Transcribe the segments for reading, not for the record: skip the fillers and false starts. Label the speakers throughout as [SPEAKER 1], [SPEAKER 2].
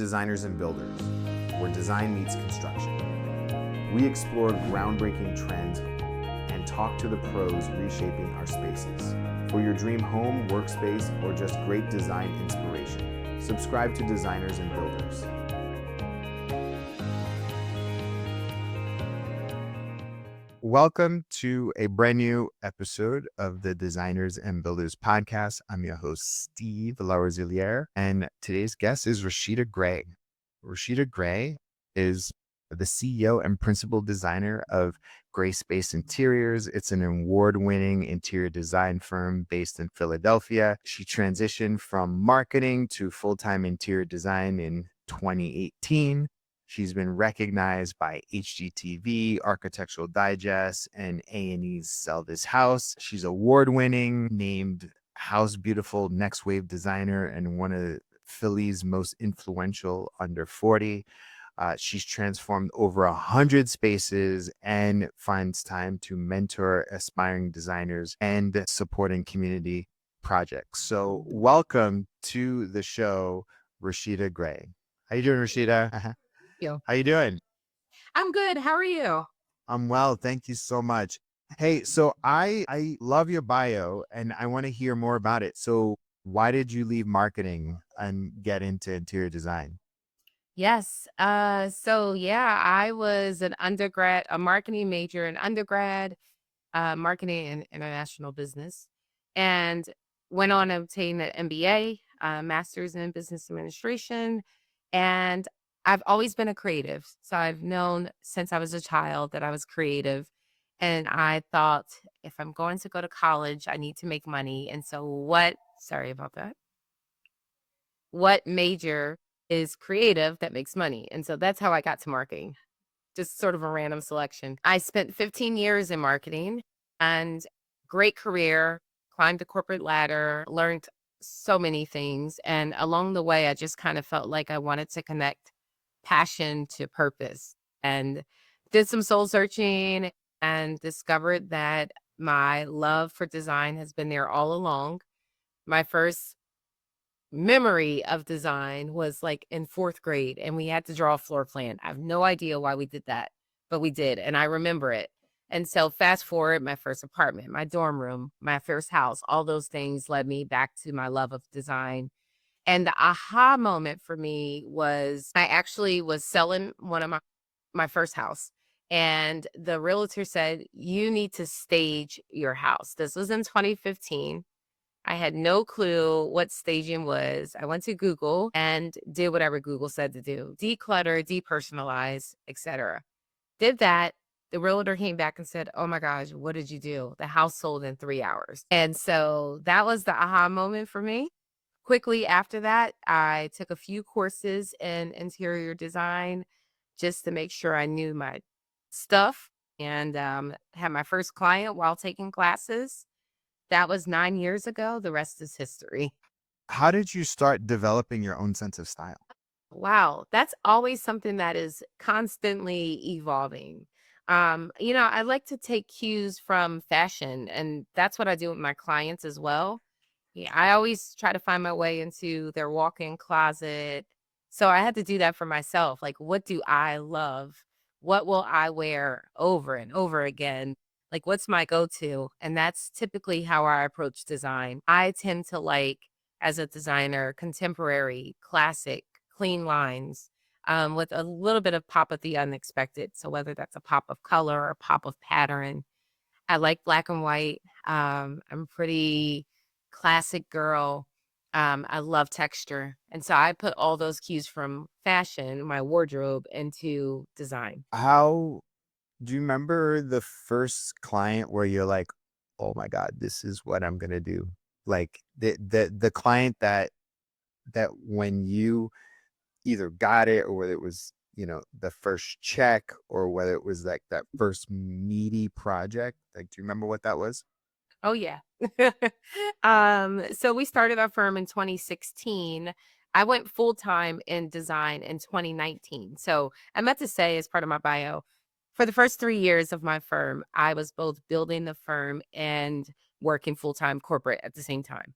[SPEAKER 1] Designers and Builders, where design meets construction. We explore groundbreaking trends and talk to the pros reshaping our spaces. For your dream home, workspace, or just great design inspiration, subscribe to Designers and Builders. Welcome to a brand new episode of the Designers and Builders podcast. I'm your host, Steve Larosiliere, and today's guest is Rasheeda Gray. Rasheeda Gray is the CEO and principal designer of Gray Space Interiors. It's an award-winning interior design firm based in Philadelphia. She transitioned from marketing to full-time interior design in 2018. She's been recognized by HGTV, Architectural Digest, and A&E's Sell This House. She's award-winning, named House Beautiful Next Wave Designer, and one of Philly's most influential under 40. She's transformed over 100 spaces and finds time to mentor aspiring designers and supporting community projects. So welcome to the show, Rasheeda Gray. How you doing, Rasheeda?
[SPEAKER 2] You.
[SPEAKER 1] How you doing?
[SPEAKER 2] I'm good. How are you?
[SPEAKER 1] I'm well. Thank you so much. Hey, so I love your bio and I want to hear more about it. So why did you leave marketing and get into interior design?
[SPEAKER 2] Yes. I was an undergrad, a marketing major in undergrad, marketing and international business, and went on to obtain an MBA, master's in business administration. And I've always been a creative. So I've known since I was a child that I was creative. And I thought, if I'm going to go to college, I need to make money. And so sorry about that. What major is creative that makes money? And so that's how I got to marketing, just sort of a random selection. I spent 15 years in marketing and great career, climbed the corporate ladder, learned so many things. And along the way, I just kind of felt like I wanted to connect passion to purpose and did some soul searching and discovered that my love for design has been there all along. My first memory of design was like in 4th grade, and we had to draw a floor plan. I have no idea why we did that, but we did, and I remember it. And so fast forward, my first apartment, my dorm room, my first house, all those things led me back to my love of design. And the aha moment for me was I actually was selling one of my first house, and the realtor said, "You need to stage your house." This was in 2015. I had no clue what staging was. I went to Google and did whatever Google said to do. Declutter, depersonalize, etc. Did that. The realtor came back and said, "Oh my gosh, what did you do?" The house sold in 3 hours. And so that was the aha moment for me. Quickly after that, I took a few courses in interior design just to make sure I knew my stuff, and had my first client while taking classes. That was 9 years ago. The rest is history.
[SPEAKER 1] How did you start developing your own sense of style?
[SPEAKER 2] Wow, that's always something that is constantly evolving. I like to take cues from fashion, and that's what I do with my clients as well. Yeah, I always try to find my way into their walk-in closet. So I had to do that for myself. Like, what do I love? What will I wear over and over again? Like, what's my go-to? And that's typically how I approach design. I tend to like, as a designer, contemporary, classic, clean lines, with a little bit of pop of the unexpected. So whether that's a pop of color or a pop of pattern, I like black and white. I'm pretty classic girl. I love texture. And so I put all those cues from fashion, my wardrobe, into design.
[SPEAKER 1] How do you remember the first client where you're like, "Oh my God, this is what I'm gonna do"? Like the client that when you either got it or whether it was, the first check or whether it was like that first meaty project. Like, do you remember what that was?
[SPEAKER 2] Oh yeah. So we started our firm in 2016. I went full time in design in 2019. So I meant to say, as part of my bio, for the first 3 years of my firm, I was both building the firm and working full time corporate at the same time.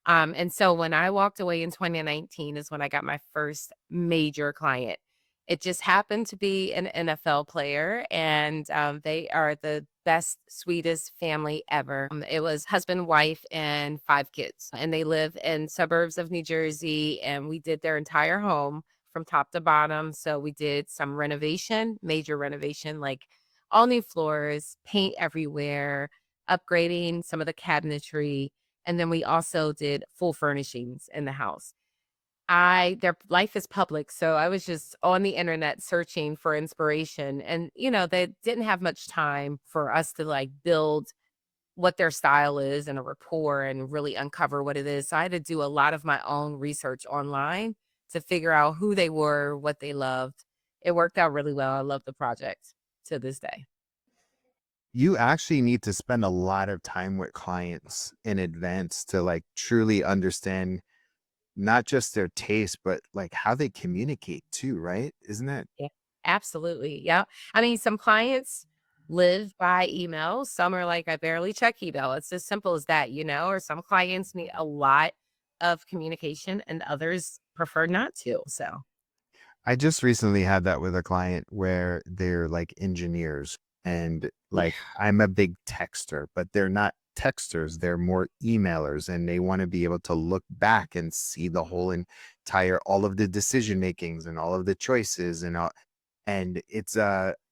[SPEAKER 2] And so when I walked away in 2019 is when I got my first major client. It just happened to be an NFL player, and they are the best, sweetest family ever. It was husband, wife, and 5 kids, and they live in suburbs of New Jersey. And we did their entire home from top to bottom. So we did some renovation, major renovation, like all new floors, paint everywhere, upgrading some of the cabinetry, and then we also did full furnishings in the house. Their life is public, so I was just on the internet searching for inspiration, and, they didn't have much time for us to, like, build what their style is and a rapport and really uncover what it is. So I had to do a lot of my own research online to figure out who they were, what they loved. It worked out really well. I love the project to this day.
[SPEAKER 1] You actually need to spend a lot of time with clients in advance to like truly understand not just their taste, but like how they communicate too, right? Isn't that
[SPEAKER 2] Yeah, absolutely. Yeah. I mean, some clients live by email. Some are like, I barely check email. It's as simple as that. Or some clients need a lot of communication and others prefer not to. So,
[SPEAKER 1] I just recently had that with a client where they're like engineers and
[SPEAKER 2] yeah.
[SPEAKER 1] like I'm a big texter, but they're not texters, they're more emailers and they want to be able to look back and see the whole entire all of the decision makings and all of the choices and all and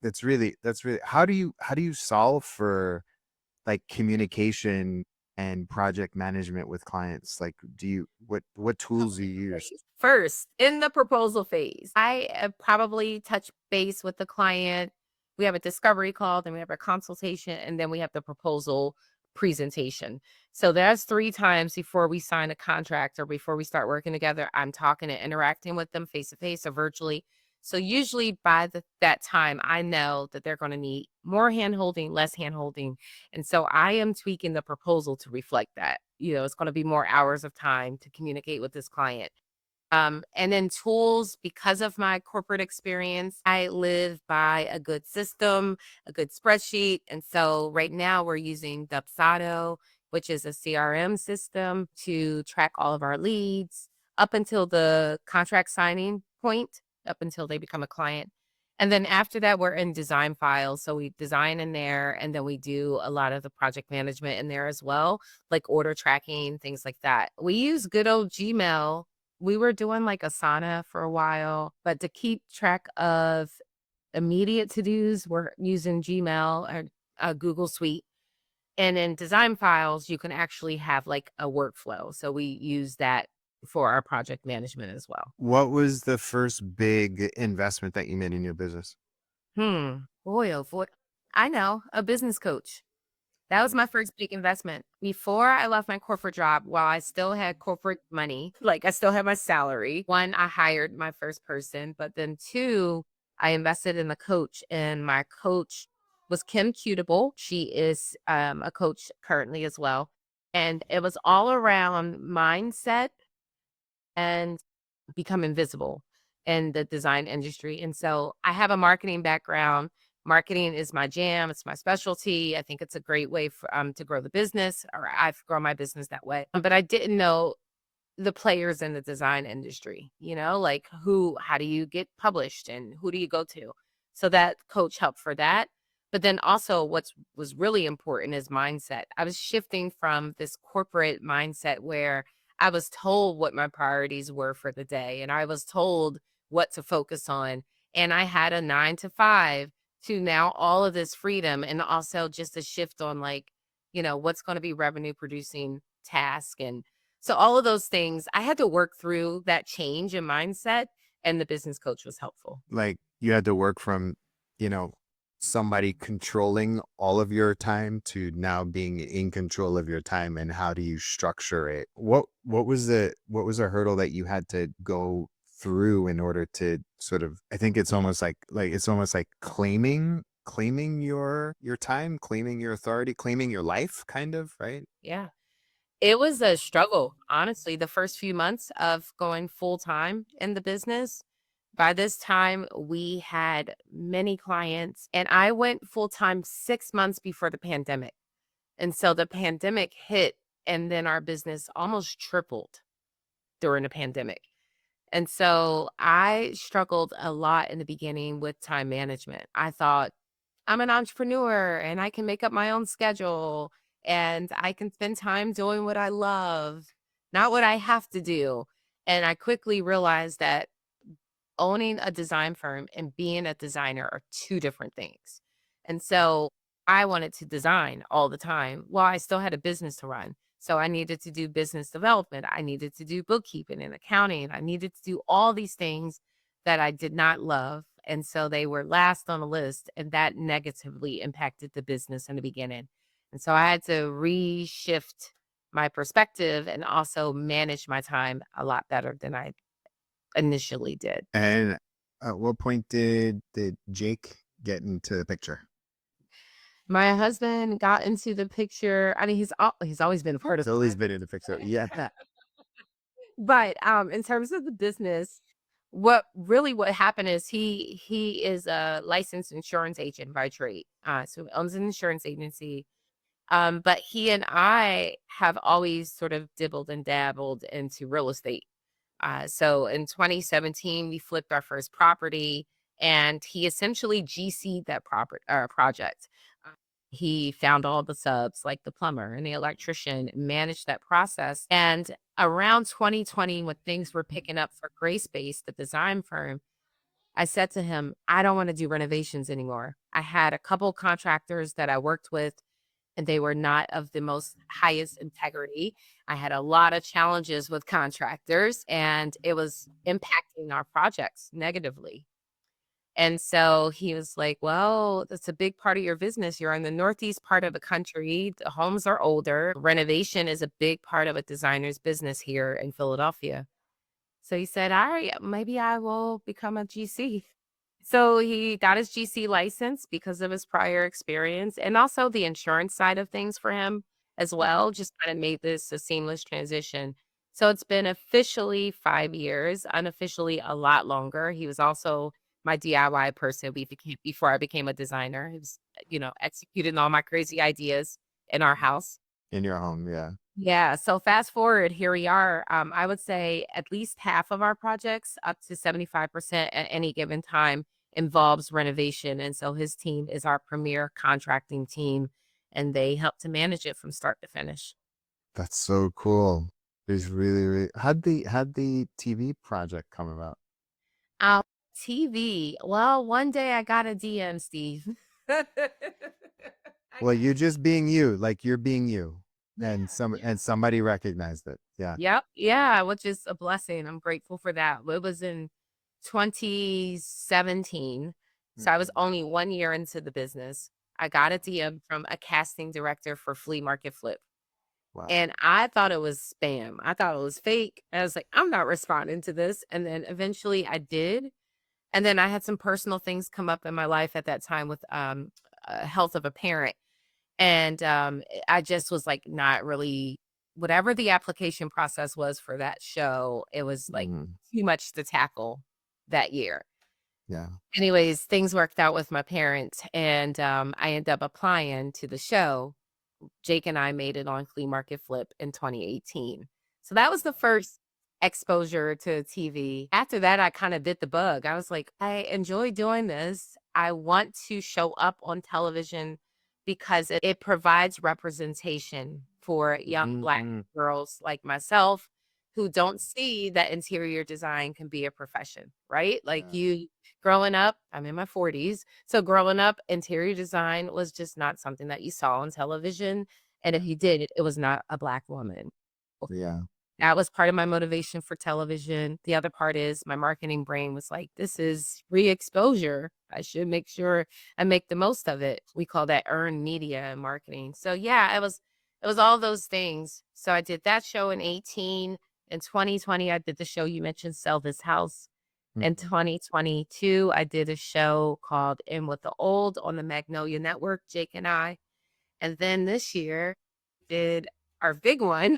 [SPEAKER 1] that's really how do you solve for like communication and project management with clients? Like do you what tools do you use?
[SPEAKER 2] First, in the proposal phase, I probably touch base with the client. We have a discovery call, then we have a consultation, and then we have the proposal presentation. So that's 3 times before we sign a contract or before we start working together. I'm talking and interacting with them face to face or virtually. So usually by that time, I know that they're going to need more hand holding, less hand holding. And so I am tweaking the proposal to reflect that. It's going to be more hours of time to communicate with this client. And then tools, because of my corporate experience, I live by a good system, a good spreadsheet. And so right now we're using Dubsado, which is a CRM system to track all of our leads up until the contract signing point, up until they become a client. And then after that, we're in design files. So we design in there, and then we do a lot of the project management in there as well, like order tracking, things like that. We use good old Gmail. We were doing like Asana for a while, but to keep track of immediate to-dos, we're using Gmail or Google Suite. And in design files, you can actually have like a workflow. So we use that for our project management as well.
[SPEAKER 1] What was the first big investment that you made in your business?
[SPEAKER 2] Boy, oh boy. I know, a business coach. That was my first big investment. Before I left my corporate job, while I still had corporate money, like I still had my salary, one, I hired my first person, but then two, I invested in a coach, and my coach was Kim Cutable. She is a coach currently as well. And it was all around mindset and become invisible in the design industry. And so I have a marketing background. Marketing is my jam. It's my specialty. I think it's a great way for to grow the business, or I've grown my business that way. But I didn't know the players in the design industry, like how do you get published and who do you go to? So that coach helped for that. But then also was really important is mindset. I was shifting from this corporate mindset where I was told what my priorities were for the day and I was told what to focus on. And I had a 9 to 5 to now all of this freedom and also just a shift on like, what's going to be revenue producing task and so all of those things, I had to work through that change in mindset, and the business coach was helpful.
[SPEAKER 1] Like you had to work from, you know, somebody controlling all of your time to now being in control of your time and how do you structure it? What was the hurdle that you had to go through in order to sort of I think it's almost like claiming your time, claiming your authority, claiming your life kind of, right?
[SPEAKER 2] Yeah. It was a struggle, honestly, the first few months of going full time in the business. By this time, we had many clients, and I went full time 6 months before the pandemic. And so the pandemic hit and then our business almost tripled during the pandemic. And so I struggled a lot in the beginning with time management. I thought, I'm an entrepreneur and I can make up my own schedule and I can spend time doing what I love, not what I have to do. And I quickly realized that owning a design firm and being a designer are two different things. And so I wanted to design all the time while I still had a business to run. So I needed to do business development. I needed to do bookkeeping and accounting. I needed to do all these things that I did not love. And so they were last on the list, and that negatively impacted the business in the beginning. And so I had to reshift my perspective and also manage my time a lot better than I initially did.
[SPEAKER 1] And at what point did Jake get into the picture?
[SPEAKER 2] My husband got into the picture. I mean, he's always been a part of
[SPEAKER 1] He's always
[SPEAKER 2] my
[SPEAKER 1] been in the picture. Yeah.
[SPEAKER 2] but, in terms of the business, what happened is he is a licensed insurance agent by trade. So he owns an insurance agency. But he and I have always sort of dibbled and dabbled into real estate. So in 2017, we flipped our first property, and he essentially GC'd that project. Uh, He found all the subs, like the plumber and the electrician, managed that process. And around 2020, when things were picking up for Gray Space, the design firm, I said to him, I don't want to do renovations anymore. I had a couple contractors that I worked with and they were not of the most highest integrity. I had a lot of challenges with contractors and it was impacting our projects negatively. And so he was like, well, that's a big part of your business. You're in the northeast part of the country. The homes are older. Renovation is a big part of a designer's business here in Philadelphia. So he said, all right, maybe I will become a GC. So he got his GC license because of his prior experience and also the insurance side of things for him as well, just kind of made this a seamless transition. So it's been officially 5 years, unofficially a lot longer. He was also my DIY person before I became a designer. He was, executing all my crazy ideas in our house.
[SPEAKER 1] In your home, yeah.
[SPEAKER 2] Yeah, so fast forward, here we are. I would say at least half of our projects, up to 75% at any given time, involves renovation. And so his team is our premier contracting team, and they help to manage it from start to finish.
[SPEAKER 1] That's so cool. It's really, really how'd the TV project come about?
[SPEAKER 2] Um, TV. Well, one day I got a DM, Steve. I
[SPEAKER 1] Well,
[SPEAKER 2] got
[SPEAKER 1] you're just being you, like you're being you.
[SPEAKER 2] yeah,
[SPEAKER 1] And
[SPEAKER 2] yeah.
[SPEAKER 1] somebody recognized it. Yeah.
[SPEAKER 2] Yep. Yeah, which is a blessing. I'm grateful for that. It was in 2017. So I was
[SPEAKER 1] Mhm.
[SPEAKER 2] only 1 year into the business. I got a DM from a casting director for Flea Market Flip.
[SPEAKER 1] Wow.
[SPEAKER 2] And I thought it was spam. I thought it was fake. I was like, I'm not responding to this. And then eventually I did. And then I had some personal things come up in my life at that time with health of a parent. And, I just was, like, not really whatever the application process was for that show, it was, like,
[SPEAKER 1] Mhm.
[SPEAKER 2] too much to tackle that year.
[SPEAKER 1] Yeah.
[SPEAKER 2] Anyways, things worked out with my parents, and, I ended up applying to the show. Jake and I made it on Flea Market Flip in 2018. So that was the first exposure to TV. After that, I kinda bit the bug. I was like, "I enjoy doing this. I want to show up on television because it provides representation for young Black
[SPEAKER 1] Mhm.
[SPEAKER 2] girls like myself who don't see that interior design can be a profession," right? Like,
[SPEAKER 1] Yeah.
[SPEAKER 2] you growing up, I'm in my 40s, so growing up, interior design was just not something that you saw on television, and if you did, it was not a Black woman.
[SPEAKER 1] Yeah.
[SPEAKER 2] That was part of my motivation for television. The other part is my marketing brain was like, "This is re-exposure. I should make sure I make the most of it." We call that earned media and marketing. So, yeah, it was all those things. So I did that show in 18. In 2020, I did the show you mentioned, Sell This House. In
[SPEAKER 1] Mhm.
[SPEAKER 2] 2022, I did a show called In With the Old on the Magnolia Network, Jake and I. And then this year, did our big one,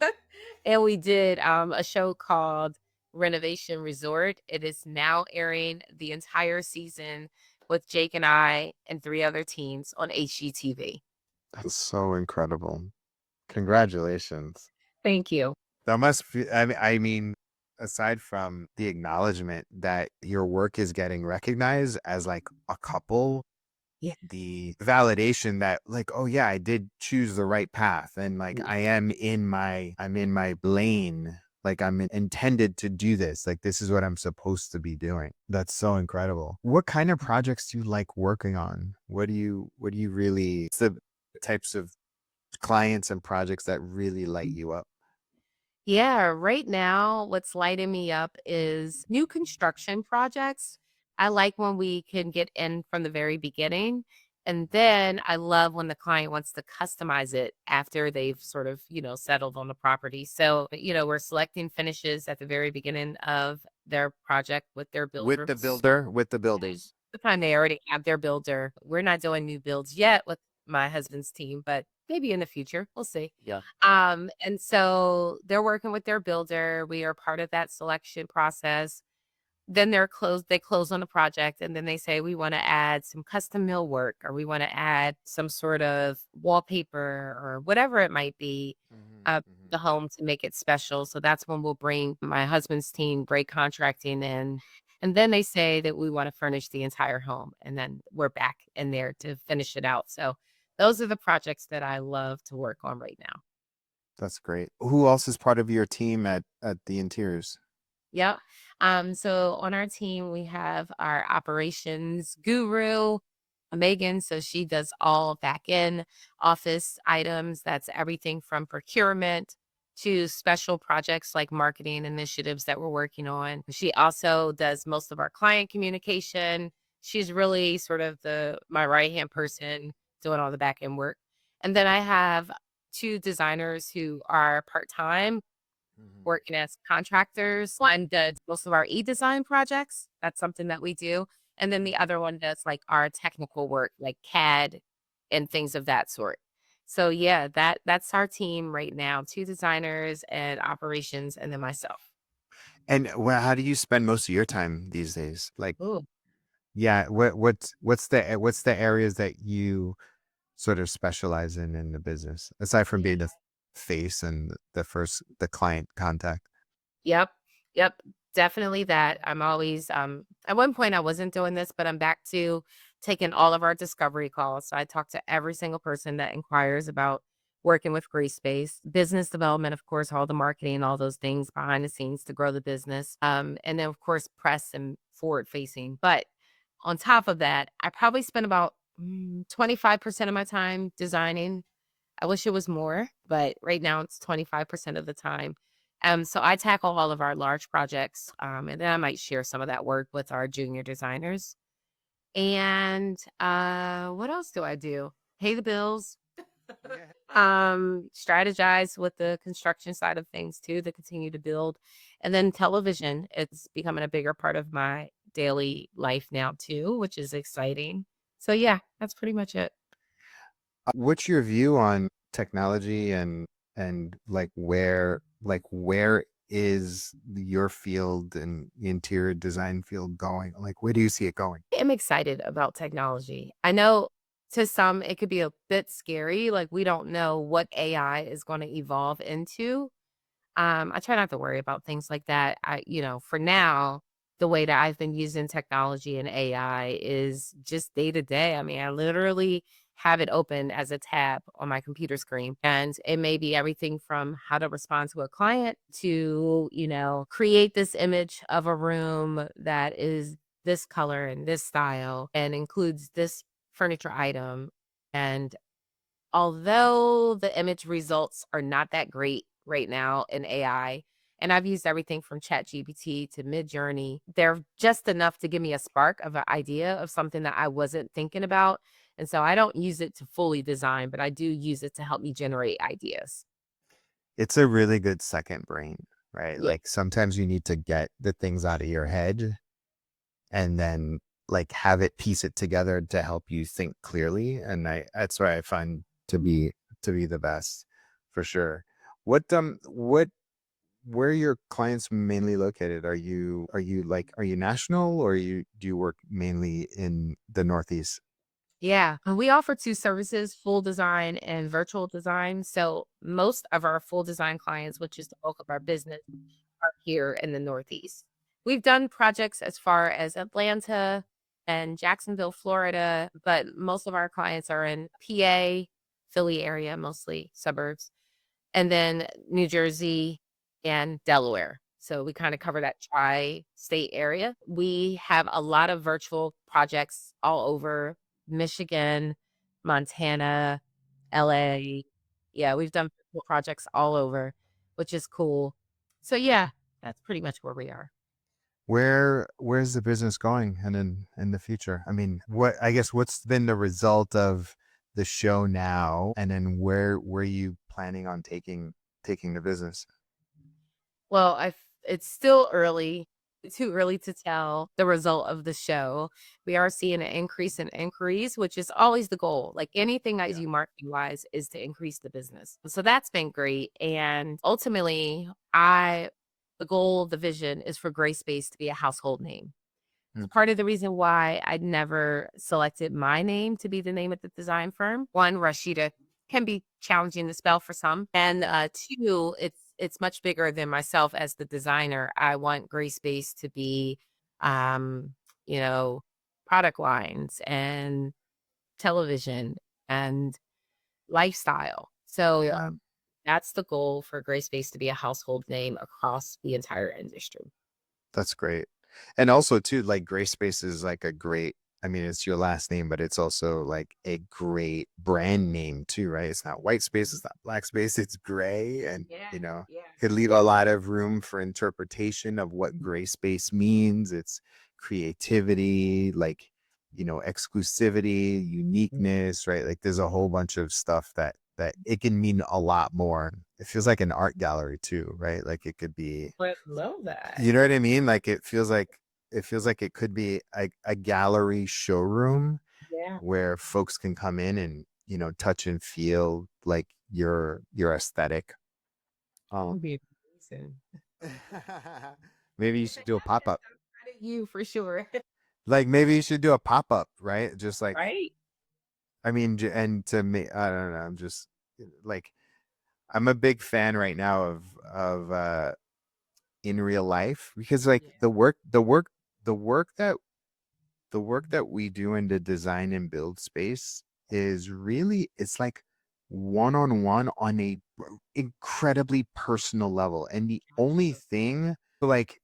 [SPEAKER 2] and we did, a show called Renovation Resort. It is now airing the entire season with Jake and I and 3 other teams on HGTV.
[SPEAKER 1] That's so incredible. Congratulations.
[SPEAKER 2] Thank you.
[SPEAKER 1] That must be, I mean, aside from the acknowledgement that your work is getting recognized as like a couple,
[SPEAKER 2] Yeah.
[SPEAKER 1] the validation that like, oh yeah, I did choose the right path and like
[SPEAKER 2] Yeah.
[SPEAKER 1] I'm in my lane. Like intended to do this. Like this is what I'm supposed to be doing. That's so incredible. What kind of projects do you like working on? What do you really, what's the types of clients and projects that really light you up?
[SPEAKER 2] Yeah, right now, what's lighting me up is new construction projects. I like when we can get in from the very beginning. And then I love when the client wants to customize it after they've sort of, settled on the property. So, we're selecting finishes at the very beginning of their project with their
[SPEAKER 1] With the
[SPEAKER 2] builders.
[SPEAKER 1] builder, with the
[SPEAKER 2] And
[SPEAKER 1] builders.
[SPEAKER 2] the time they already have their builder. We're not doing new builds yet with my husband's team, but maybe in the future. We'll see.
[SPEAKER 1] Yeah.
[SPEAKER 2] And so they're working with their builder. We are part of that selection process. Then they close on the project and then they say we want to add some custom millwork or we want to add some sort of wallpaper or whatever it might be
[SPEAKER 1] Mhm,
[SPEAKER 2] uh
[SPEAKER 1] mhm.
[SPEAKER 2] the home to make it special. So that's when we'll bring my husband's team, Great Contracting in. And then they say that we want to furnish the entire home and then we're back in there to finish it out. So those are the projects that I love to work on right now.
[SPEAKER 1] That's great. Who else is part of your team at the interiors?
[SPEAKER 2] Yep. So on our team, we have our operations guru, Megan. So she does all back end office items. That's everything from procurement to special projects like marketing initiatives that we're working on. She also does most of our client communication. She's really sort of the my right hand person doing all the back end work. And then I have two designers who are part time
[SPEAKER 1] Mhm.
[SPEAKER 2] working as contractors. One does most of our e-design projects. That's something that we do. And then the other one does like our technical work, like CAD and things of that sort. So yeah, that's our team right now. Two designers and operations and then myself.
[SPEAKER 1] And how do you spend most of your time these days? Like,
[SPEAKER 2] Ooh.
[SPEAKER 1] yeah, what's the areas that you sort of specialize in the business aside from being the face and the client contact?
[SPEAKER 2] Yep. Yep. Definitely that. I'm always at one point I wasn't doing this, but I'm back to taking all of our discovery calls. So I talk to every single person that inquires about working with Gray Space, business development, of course, all the marketing, all those things behind the scenes to grow the business. And then of course press and forward facing. But on top of that, I probably spend about 25% of my time designing. I wish it was more, but right now it's 25% of the time. So I tackle all of our large projects, and then I might share some of that work with our junior designers. And what else do I do? Pay the bills,
[SPEAKER 1] Yeah.
[SPEAKER 2] strategize with the construction side of things too, to continue to build. And then television, it's becoming a bigger part of my daily life now too, which is exciting. So yeah, that's pretty much it.
[SPEAKER 1] What's your view on technology and where is your field and the interior design field going? Like where do you see it going?
[SPEAKER 2] Am excited about technology. I know to some it could be a bit scary, like we don't know what AI is going to evolve into. I try not to worry about things like that. For now, the way that I've been using technology and AI is just day to day. I mean, I literally have it open as a tab on my computer screen. And it may be everything from how to respond to a client to, create this image of a room that is this color and this style and includes this furniture item. And although the image results are not that great right now in AI, and I've used everything from ChatGPT to Midjourney, they're just enough to give me a spark of an idea of something that I wasn't thinking about. And so I don't use it to fully design, but I do use it to help me generate ideas.
[SPEAKER 1] It's a really good second brain, right?
[SPEAKER 2] Yeah.
[SPEAKER 1] Like sometimes you need to get the things out of your head and then like have it piece it together to help you think clearly. And that's what I find to be the best for sure. What where are your clients mainly located? Are you national or do you work mainly in the Northeast?
[SPEAKER 2] Yeah, and we offer 2 services, full design and virtual design. So most of our full design clients, which is the bulk of our business, are here in the Northeast. We've done projects as far as Atlanta and Jacksonville, Florida, but most of our clients are in PA, Philly area, mostly suburbs, and then New Jersey and Delaware. So we kind of cover that tri-state area. We have a lot of virtual projects all over Michigan, Montana, LA. Yeah, we've done virtual projects all over, which is cool. So yeah, that's pretty much where we are.
[SPEAKER 1] Where's the business going and in the future? I mean, what I guess what's been the result of the show now, and then where were you planning on taking the business?
[SPEAKER 2] Well, it's still early, too early to tell the result of the show. We are seeing an increase in inquiries, which is always the goal. Like anything I
[SPEAKER 1] Yeah.
[SPEAKER 2] do marketing wise is to increase the business. So that's been great. And ultimately, the goal, the vision is for Gray Space to be a household name.
[SPEAKER 1] Mm.
[SPEAKER 2] Part of the reason why I never selected my name to be the name of the design firm. One, Rashida can be challenging to spell for some, and two, it's much bigger than myself as the designer. I want Gray Space to be, um, you know, product lines and television and lifestyle. So that's the goal for Gray Space to be a household name across the entire industry.
[SPEAKER 1] That's great. And also too, like Gray Space is like a great, I mean, it's your last name, but it's also like a great brand name too, right? It's not white space, it's not black space, it's gray. And,
[SPEAKER 2] Yeah, yeah.
[SPEAKER 1] could leave a lot of room for interpretation of what gray space means. It's creativity, like, exclusivity, uniqueness, right? Like there's a whole bunch of stuff that it can mean a lot more. It feels like an art gallery too, right? Like it could be,
[SPEAKER 2] I love that.
[SPEAKER 1] you know what I mean? Like it feels like it could be a gallery showroom
[SPEAKER 2] Yeah.
[SPEAKER 1] where folks can come in and, touch and feel like your aesthetic.
[SPEAKER 2] That
[SPEAKER 1] Um
[SPEAKER 2] would be amazing.
[SPEAKER 1] maybe you
[SPEAKER 2] If
[SPEAKER 1] should
[SPEAKER 2] it
[SPEAKER 1] do a
[SPEAKER 2] happens,
[SPEAKER 1] pop-up.
[SPEAKER 2] I'm proud of you for sure.
[SPEAKER 1] Like maybe you should do a pop-up, right? Just like,
[SPEAKER 2] Right?
[SPEAKER 1] I mean, and to me, I don't know, I'm just like, I'm a big fan right now of in real life, because like
[SPEAKER 2] Yeah.
[SPEAKER 1] the work that we do in the design and build space is really, it's like one-on-one on a incredibly personal level. And the only
[SPEAKER 2] Absolutely.
[SPEAKER 1] thing, so like,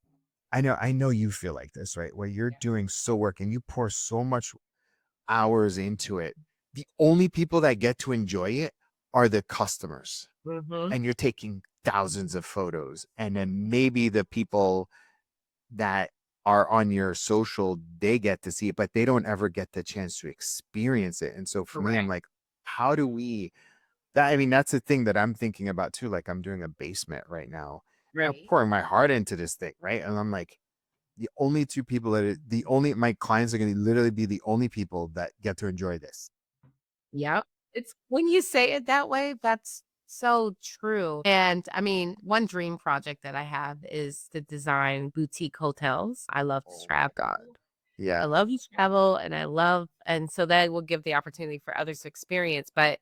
[SPEAKER 1] I know you feel like this, right? Where you're
[SPEAKER 2] Yeah.
[SPEAKER 1] doing so work and you pour so much hours into it. The only people that get to enjoy it are the customers.
[SPEAKER 2] Mhm.
[SPEAKER 1] And you're taking thousands of photos. And then maybe the people that are on your social, they get to see it, but they don't ever get the chance to experience it. And so for me, I'm
[SPEAKER 2] Correct.
[SPEAKER 1] like, how do we that I mean, that's the thing that I'm thinking about too. Like I'm doing a basement right now. I'm
[SPEAKER 2] Right.
[SPEAKER 1] pouring my heart into this thing, right? And I'm like, the only two people the only my clients are gonna literally be the only people that get to enjoy this.
[SPEAKER 2] Yep. It's when you say it that way, that's so true. And I mean, one dream project that I have is to design boutique hotels. I love to
[SPEAKER 1] Oh my God.
[SPEAKER 2] travel. I
[SPEAKER 1] Yeah.
[SPEAKER 2] love to travel and and so that will give the opportunity for others to experience. But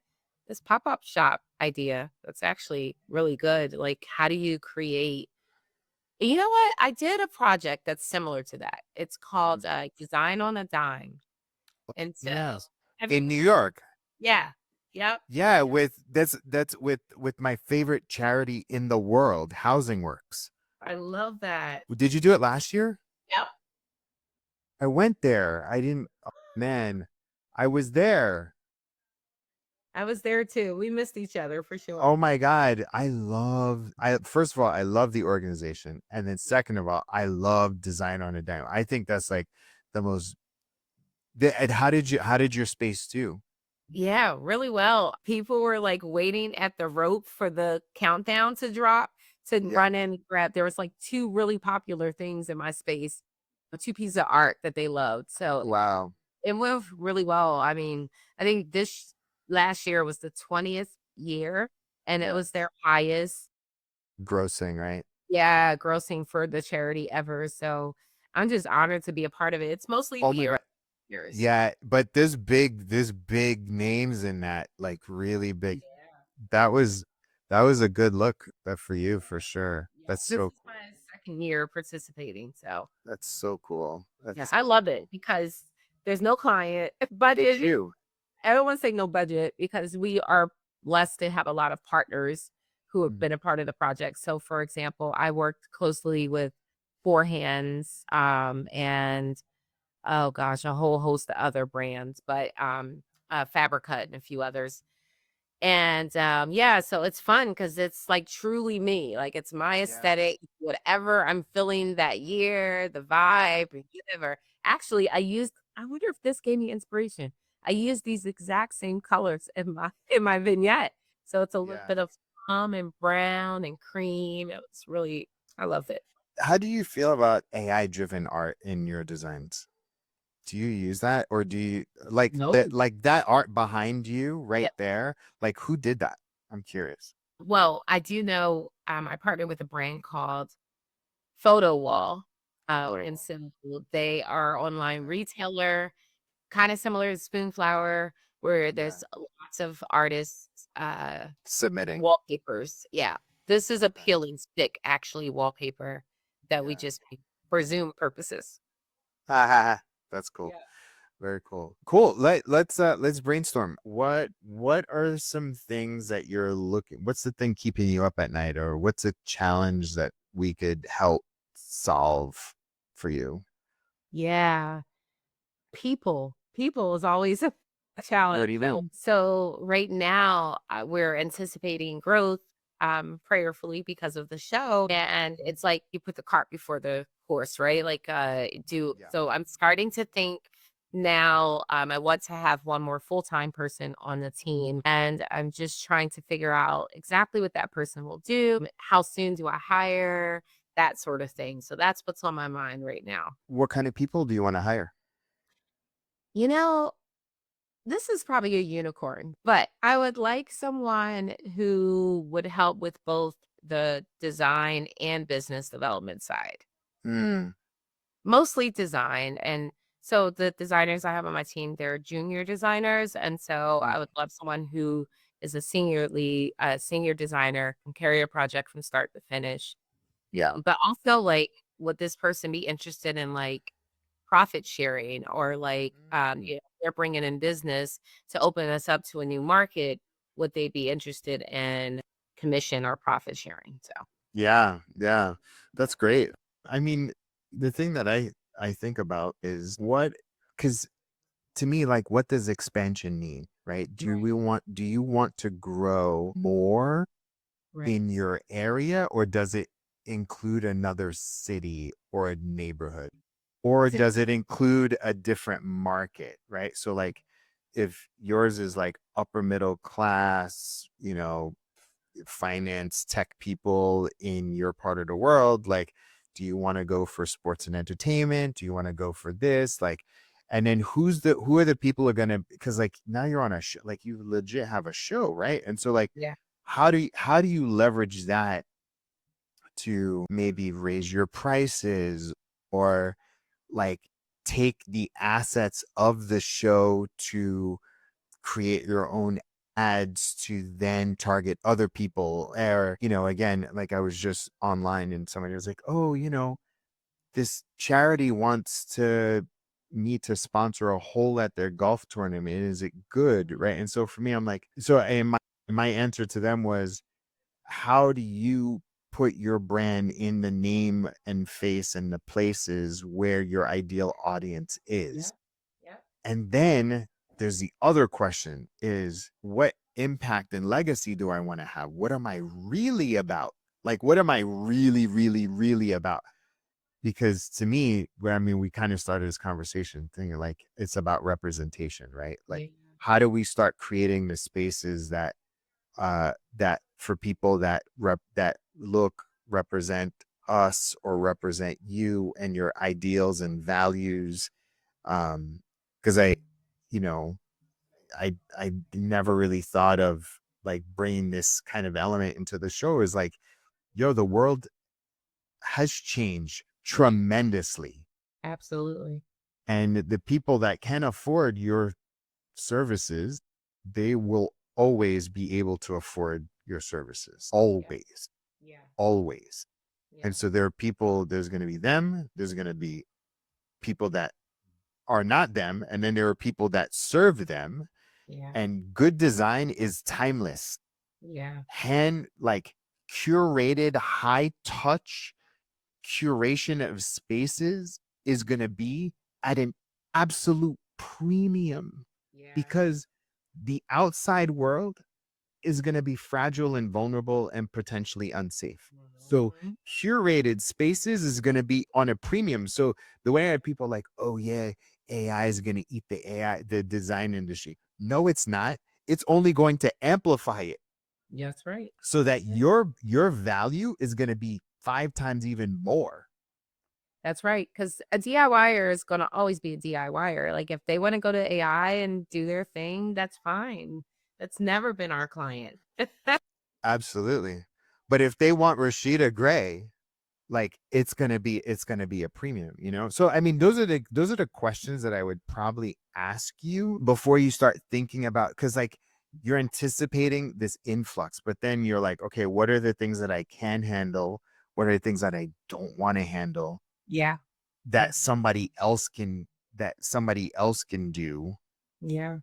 [SPEAKER 2] this pop-up shop idea, that's actually really good. Like, how do you create? You know what? I did a project that's similar to that. It's called Design on a Dime. And so,
[SPEAKER 1] Yes.
[SPEAKER 2] have you?
[SPEAKER 1] In New York.
[SPEAKER 2] Yeah. Yep.
[SPEAKER 1] Yeah, with that's with my favorite charity in the world, Housing Works.
[SPEAKER 2] I love that.
[SPEAKER 1] Did you do it last year?
[SPEAKER 2] Yep.
[SPEAKER 1] I went there. I didn't, oh, man. I was there.
[SPEAKER 2] I was there too. We missed each other for
[SPEAKER 1] Oh
[SPEAKER 2] sure.
[SPEAKER 1] my God. I first of all, I love the organization. And then second of all, I love design on a dime. I think that's like the most and how did your space do?
[SPEAKER 2] Yeah, really well. People were like waiting at the rope for the countdown to drop to
[SPEAKER 1] Yeah.
[SPEAKER 2] run in and grab. There was like two really popular things in my space, two pieces of art that they loved. So
[SPEAKER 1] Wow.
[SPEAKER 2] it went really well. I mean, I think this last year was the 20th year and it
[SPEAKER 1] Yeah.
[SPEAKER 2] was their highest,
[SPEAKER 1] Grossing, right?
[SPEAKER 2] yeah, grossing for the charity ever. So I'm just honored to be a part of it. It's mostly
[SPEAKER 1] Oh my God.
[SPEAKER 2] beer. years.
[SPEAKER 1] Yeah, but there's big names in that, like really big. That was that was a good look for you for sure.
[SPEAKER 2] Yeah.
[SPEAKER 1] That's
[SPEAKER 2] This
[SPEAKER 1] so
[SPEAKER 2] is my second year participating, so
[SPEAKER 1] that's so cool.
[SPEAKER 2] yes,
[SPEAKER 1] That's
[SPEAKER 2] I
[SPEAKER 1] so
[SPEAKER 2] love it
[SPEAKER 1] cool.
[SPEAKER 2] because there's no client budget.
[SPEAKER 1] You.
[SPEAKER 2] I don't want to say no budget because we are blessed to have a lot of partners who have
[SPEAKER 1] Mm.
[SPEAKER 2] been a part of the project. So, for example, I worked closely with Four Hands, and oh gosh, a whole host of other brands, but Fabricut and a few others. And, yeah, so it's fun because it's, like, truly me, like, it's my
[SPEAKER 1] Yes.
[SPEAKER 2] aesthetic, whatever I'm feeling that year, the vibe, or whatever. Actually, I wonder if this gave me inspiration. I used these exact same colors in my vignette, so it's a little
[SPEAKER 1] Yeah.
[SPEAKER 2] bit of plum and brown and cream. It's really I love it.
[SPEAKER 1] How do you feel about AI driven art in your designs? Do you use that or do you
[SPEAKER 2] No.
[SPEAKER 1] like that art behind you right
[SPEAKER 2] Yep.
[SPEAKER 1] there? Like who did that? I'm curious.
[SPEAKER 2] Well, I do know, I partnered with a brand called Photo Wall, and
[SPEAKER 1] Oh,
[SPEAKER 2] so they are online retailer, kinda similar to Spoonflower, where
[SPEAKER 1] yeah.
[SPEAKER 2] there's lots of artists,
[SPEAKER 1] Submitting.
[SPEAKER 2] wallpapers. Yeah. This is a
[SPEAKER 1] Okay.
[SPEAKER 2] peel and stick, actually, wallpaper that we
[SPEAKER 1] Yeah.
[SPEAKER 2] just made for Zoom purposes.
[SPEAKER 1] That's cool.
[SPEAKER 2] Yeah.
[SPEAKER 1] Very cool. Cool. Let's brainstorm. What are some things that you're looking, what's the thing keeping you up at night, or what's a challenge that we could help solve for you?
[SPEAKER 2] Yeah. People is always a challenge.
[SPEAKER 1] How do you know?
[SPEAKER 2] So right now, we're anticipating growth, prayerfully because of the show, and it's like you put the cart before the horse, right? Like, do
[SPEAKER 1] Yeah.
[SPEAKER 2] so. I'm starting to think now. I want to have one more full time person on the team, and I'm just trying to figure out exactly what that person will do. How soon do I hire? That sort of thing. So that's what's on my mind right now.
[SPEAKER 1] What kind of people do you want to hire?
[SPEAKER 2] You know, this is probably a unicorn, but I would like someone who would help with both the design and business development side.
[SPEAKER 1] Hmm.
[SPEAKER 2] Mostly design, and so the designers I have on my team, they're junior designers, and so
[SPEAKER 1] Mm.
[SPEAKER 2] I would love someone who is a senior designer, can carry a project from start to finish. Yeah, but also, like, would this person be interested in, like, profit sharing or, like,
[SPEAKER 1] Mm.
[SPEAKER 2] they're bringing in business to open us up to a new market, would they be interested in commission or profit sharing? So
[SPEAKER 1] Yeah, yeah. That's great. I mean, the thing that I think about is what, because to me, like, what does expansion mean, right?
[SPEAKER 2] right,
[SPEAKER 1] Do you want to grow more
[SPEAKER 2] right.
[SPEAKER 1] in your area, or does it include another city or a neighborhood? Or
[SPEAKER 2] That's it.
[SPEAKER 1] does it include a different market, right? So like if yours is like upper middle class, finance tech people in your part of the world, like do you want to go for sports and entertainment, do you want to go for this, like, and then who are the people who are gonna, because like now you're on a show, like you legit have a show, right? And so like
[SPEAKER 2] Yeah,
[SPEAKER 1] how do you leverage that to maybe raise your prices, or like take the assets of the show to create your own ads to then target other people, or again, like I was just online and somebody was like, oh, this charity wants to me to sponsor a hole at their golf tournament, is it good, right? And so for me, I'm like, so and my answer to them was, how do you put your brand in the name and face and the places where your ideal audience
[SPEAKER 2] yeah,
[SPEAKER 1] is?
[SPEAKER 2] yeah,
[SPEAKER 1] And then there's the other question is, what impact and legacy do I want to have? What am I really about? Like, what am I really, really, really about? Because to me, where I mean, we kind of started this conversation thinking like it's about representation, right? Like,
[SPEAKER 2] yeah,
[SPEAKER 1] how do we start creating the spaces that for people that represent us or represent you and your ideals and values, because you know I never really thought of like bringing this kind of element into the show, is like, yo, the world has changed
[SPEAKER 2] yeah,
[SPEAKER 1] tremendously,
[SPEAKER 2] absolutely.
[SPEAKER 1] And the people that can afford your services, they will always be able to afford your services.
[SPEAKER 2] Yeah.
[SPEAKER 1] Always,
[SPEAKER 2] Yeah.
[SPEAKER 1] always.
[SPEAKER 2] Yeah.
[SPEAKER 1] And so there are people, there's going to be them, there's going to be people that are not them, and then there are people that serve them.
[SPEAKER 2] Yeah.
[SPEAKER 1] And good design is timeless.
[SPEAKER 2] Yeah.
[SPEAKER 1] Hand like curated, high touch curation of spaces is going to be at an absolute premium
[SPEAKER 2] Yeah.
[SPEAKER 1] because the outside world is going to be fragile and vulnerable and potentially unsafe. So
[SPEAKER 2] Mhm.
[SPEAKER 1] curated spaces is going to be on a premium. So the way people are like, oh yeah, AI is going to eat the design industry. No, it's not. It's only going to amplify it
[SPEAKER 2] That's right.
[SPEAKER 1] so that
[SPEAKER 2] That's right.
[SPEAKER 1] your value is going to be 5 times even more.
[SPEAKER 2] That's right. Because a DIYer is gonna always be a DIYer. Like, if they wanna go to AI and do their thing, that's fine. That's never been our client.
[SPEAKER 1] Absolutely. But if they want Rasheeda Gray, like it's gonna be a premium, you know. So I mean, those are the questions that I would probably ask you before you start thinking about, because like you're anticipating this influx, but then you're like, okay, what are the things that I can handle? What are the things that I don't want to handle
[SPEAKER 2] Yeah. Yeah.
[SPEAKER 1] that somebody else can do?
[SPEAKER 2] Yeah.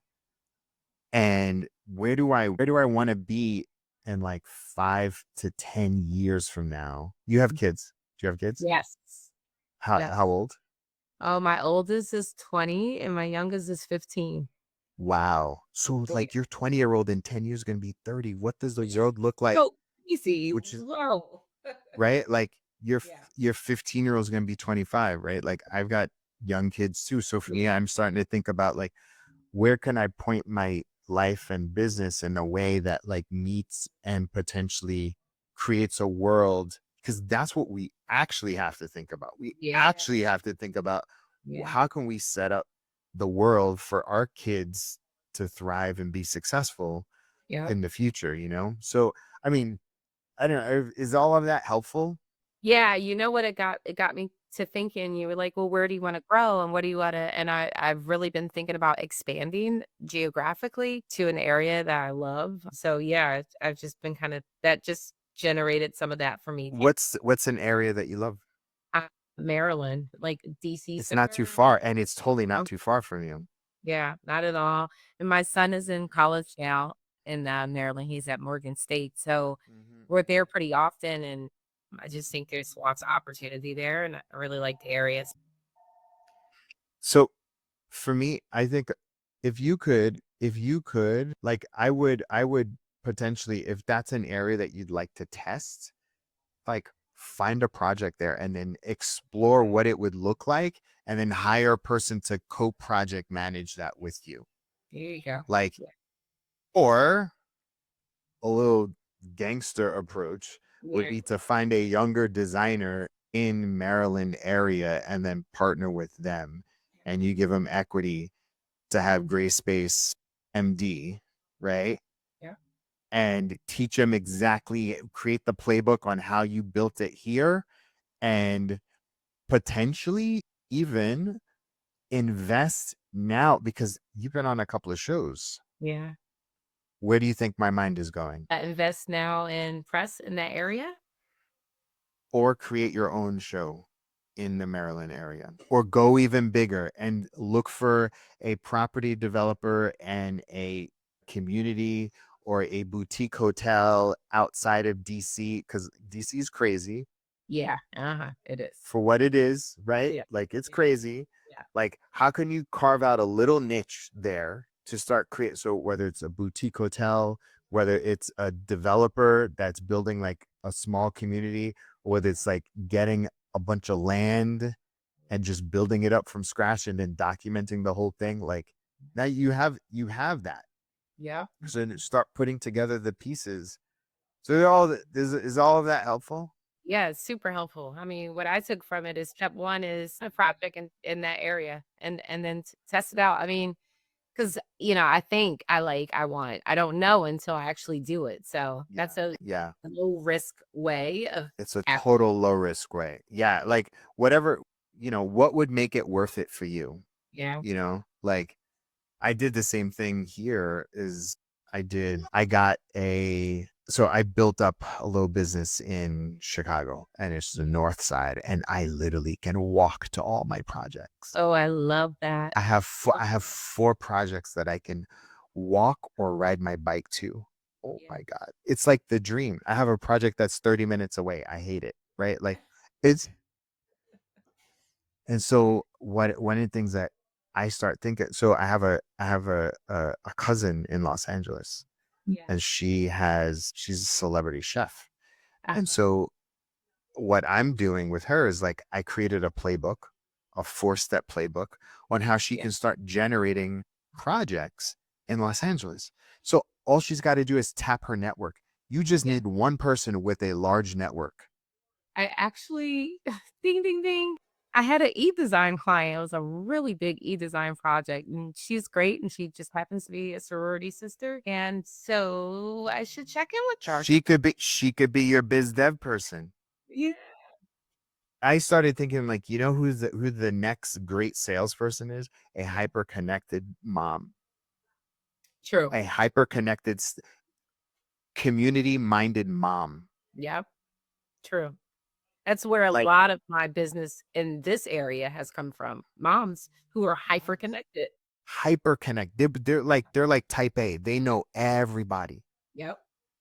[SPEAKER 1] And where do I want to be in like 5 to 10 years from now? You have kids. Do you have kids?
[SPEAKER 2] Yes.
[SPEAKER 1] How
[SPEAKER 2] Yes.
[SPEAKER 1] old?
[SPEAKER 2] Oh, my oldest is 20 and my youngest is 15.
[SPEAKER 1] Wow. So
[SPEAKER 2] Yeah.
[SPEAKER 1] like your 20-year-old in 10 years going to be 30. What does the
[SPEAKER 2] Which is
[SPEAKER 1] world look like?
[SPEAKER 2] so easy.
[SPEAKER 1] Which is
[SPEAKER 2] Whoa.
[SPEAKER 1] right. Like your
[SPEAKER 2] Yeah.
[SPEAKER 1] your 15-year-old is going to be 25, right? Like I've got young kids too. So for me,
[SPEAKER 2] Yeah.
[SPEAKER 1] I'm starting to think about like where can I point my life and business in a way that like meets and potentially creates a world, because that's what we actually have to think about. We
[SPEAKER 2] Yeah.
[SPEAKER 1] actually have to think about
[SPEAKER 2] Yeah.
[SPEAKER 1] how can we set up the world for our kids to thrive and be successful
[SPEAKER 2] Yep.
[SPEAKER 1] in the future, you know? So, I mean, I don't know, is all of that helpful?
[SPEAKER 2] Yeah, you know what it got me to thinking, you were like, "Well, where do you wanna grow and what do you wanna," and I've really been thinking about expanding geographically to an area that I love. So, yeah, I've just been kinda that just generated some of that for me.
[SPEAKER 1] What's an area that you love?
[SPEAKER 2] Uh, Maryland, like DC
[SPEAKER 1] It's not too
[SPEAKER 2] suburb.
[SPEAKER 1] far, and it's totally not
[SPEAKER 2] Oh,
[SPEAKER 1] too far from you.
[SPEAKER 2] yeah, not at all. And my son is in college now in, Maryland. He's at Morgan State, so
[SPEAKER 1] Mhm.
[SPEAKER 2] we're there pretty often, and I just think there's lots of opportunity there, and I really like the areas.
[SPEAKER 1] So for me, I think if you could, like I would potentially, if that's an area that you'd like to test, like find a project there and then explore what it would look like and then hire a person to co-project manage that with you.
[SPEAKER 2] There you go.
[SPEAKER 1] Like,
[SPEAKER 2] Yeah.
[SPEAKER 1] or a little gangster approach would
[SPEAKER 2] Yeah.
[SPEAKER 1] be to find a younger designer in Maryland area and then partner with them, and you give them equity to have gray space MD, right?
[SPEAKER 2] Yeah.
[SPEAKER 1] And teach them exactly, create the playbook on how you built it here, and potentially even invest now because you've been on a couple of shows.
[SPEAKER 2] Yeah.
[SPEAKER 1] Where do you think my mind is going?
[SPEAKER 2] Invest now in press in that area?
[SPEAKER 1] Or create your own show in the Maryland area, or go even bigger and look for a property developer and a community or a boutique hotel outside of DC, because DC is crazy
[SPEAKER 2] Yeah. Uh-huh. It is.
[SPEAKER 1] for what it is, right?
[SPEAKER 2] Yeah.
[SPEAKER 1] Like it's
[SPEAKER 2] Yeah.
[SPEAKER 1] crazy.
[SPEAKER 2] Yeah.
[SPEAKER 1] Like, how can you carve out a little niche there to start create? So whether it's a boutique hotel, whether it's a developer that's building like a small community, or whether it's like getting a bunch of land and just building it up from scratch and then documenting the whole thing, like now you have that.
[SPEAKER 2] Yeah.
[SPEAKER 1] So then start putting together the pieces. So is all of that helpful?
[SPEAKER 2] Yeah, it's super helpful. I mean, what I took from it is step one is a project in that area and then test it out. I mean, because I think I don't know until I actually do it. So
[SPEAKER 1] Yeah.
[SPEAKER 2] that's a
[SPEAKER 1] Yeah.
[SPEAKER 2] low risk way of
[SPEAKER 1] It's a
[SPEAKER 2] tackling.
[SPEAKER 1] total low risk way. Yeah, like whatever, what would make it worth it for you?
[SPEAKER 2] Yeah.
[SPEAKER 1] Like I did the same thing here is I built up a little business in Chicago and it's the north side and I literally can walk to all my projects.
[SPEAKER 2] Oh, I love that.
[SPEAKER 1] I have 4 projects that I can walk or ride my bike to. Oh
[SPEAKER 2] Yeah.
[SPEAKER 1] my God. It's like the dream. I have a project that's 30 minutes away. I hate it, right? Like it's and so what one of the things that I start thinking, so I have a cousin in Los Angeles
[SPEAKER 2] Yeah.
[SPEAKER 1] and she's a celebrity chef. And
[SPEAKER 2] Uh-huh.
[SPEAKER 1] so what I'm doing with her is like I created a playbook, a 4-step playbook on how she
[SPEAKER 2] Yeah.
[SPEAKER 1] can start generating projects in Los Angeles. So all she's got to do is tap her network. You just
[SPEAKER 2] Yeah.
[SPEAKER 1] need one person with a large network.
[SPEAKER 2] I actually ding, ding, ding. I had an e-design client. It was a really big e-design project, and she's great, and she just happens to be a sorority sister, and so I should check in with her.
[SPEAKER 1] She could be your biz dev person.
[SPEAKER 2] Yeah.
[SPEAKER 1] I started thinking like, who the next great salesperson is? A
[SPEAKER 2] Yeah.
[SPEAKER 1] hyper connected mom,
[SPEAKER 2] True.
[SPEAKER 1] a hyper connected community minded mom.
[SPEAKER 2] Yep. True. That's where a
[SPEAKER 1] Like
[SPEAKER 2] lot of my business in this area has come from. Moms who are hyper connected.
[SPEAKER 1] hyper connect. They're like type A. They know everybody.
[SPEAKER 2] Yep.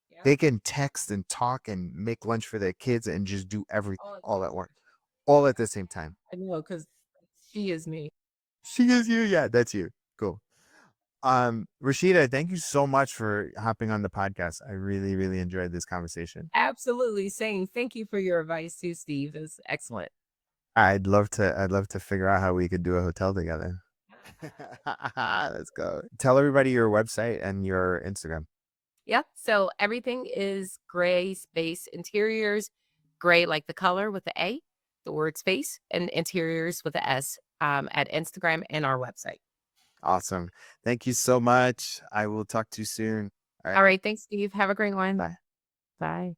[SPEAKER 2] Yep.
[SPEAKER 1] They can text and talk and make lunch for their kids and just do everything
[SPEAKER 2] All at
[SPEAKER 1] all
[SPEAKER 2] once.
[SPEAKER 1] at once, all at the same time.
[SPEAKER 2] I know because she is me.
[SPEAKER 1] She is you. Yeah, that's you. Cool. Rashida, thank you so much for hopping on the podcast. I really, really enjoyed this conversation.
[SPEAKER 2] Absolutely saying thank you for your advice too, Steve. Is excellent.
[SPEAKER 1] I'd love to figure out how we could do a hotel together. Let's go. Tell everybody your website and your Instagram.
[SPEAKER 2] Yeah. So everything is gray space interiors, gray like the color with the A, the word space, and interiors with the S at Instagram and our website.
[SPEAKER 1] Awesome. Thank you so much. I will talk to you soon. All right.
[SPEAKER 2] All right. Thanks, Steve. Have a great one.
[SPEAKER 1] Bye.
[SPEAKER 2] Bye.